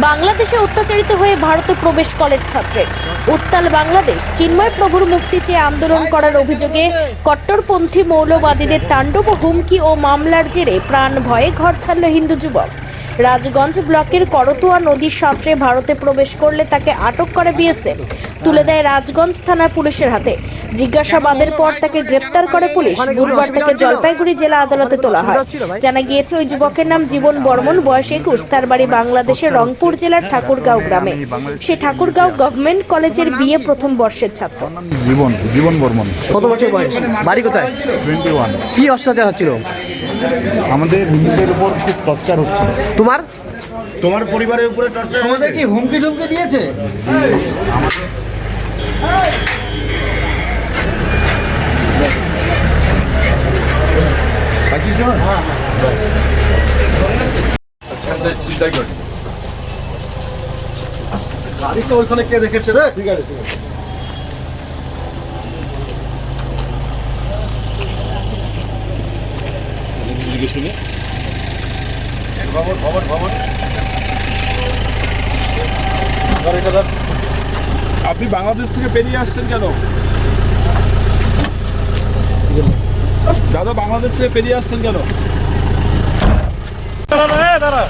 বাংলাদেশে অত্যাচারিত হয়ে ভারতে প্রবেশ কলেজ ছাত্রের উত্তাল বাংলাদেশ। চিন্ময় প্রভুর মুক্তি চেয়ে আন্দোলন করার অভিযোগে কট্টরপন্থী মৌলবাদীদের তাণ্ডব, হুমকি ও মামলার জেরে প্রাণ ভয়ে ঘর ছাড়ল হিন্দু যুবক। রাজগঞ্জ ব্লকের করতোয়া নদীর সাঁতরে ভারতে প্রবেশ করলে তাকে আটক করে বিএসএফ, তুলে দেয় রাজগঞ্জ থানার পুলিশের হাতে। জিজ্ঞাসাবাদের পর তাকে গ্রেপ্তার করে পুলিশ। বুধবার তাকে জলপাইগুড়ি জেলা আদালতে তোলা হয়। জানা গিয়েছে, ওই যুবকের নাম জীবন বর্মন, বয়স 21। তার বাড়ি বাংলাদেশের রংপুর জেলার ঠাকুরগাঁও গ্রামে। সে ঠাকুরগাঁও গভর্নমেন্ট কলেজের বিএ প্রথম বর্ষের ছাত্র। জীবন বর্মন। কত বছর বয়স? বাড়ি কোথায়? 21। কি অত্যাচার হচ্ছিল? আমাদের হিন্দুদের উপর খুব টর্চার হচ্ছে। তোমার পরিবারের উপরে টর্চার তোমাদের কি হুমকি টুমকি দিয়েছে? গাড়ি তো ওইখানে কে রেখেছে রে? ঠিক আছে শুনে আপনি বাংলাদেশ থেকে বেরিয়ে আসছেন কেন দাদা? বাংলাদেশ থেকে বেরিয়ে আসছেন কেন? দাঁড়া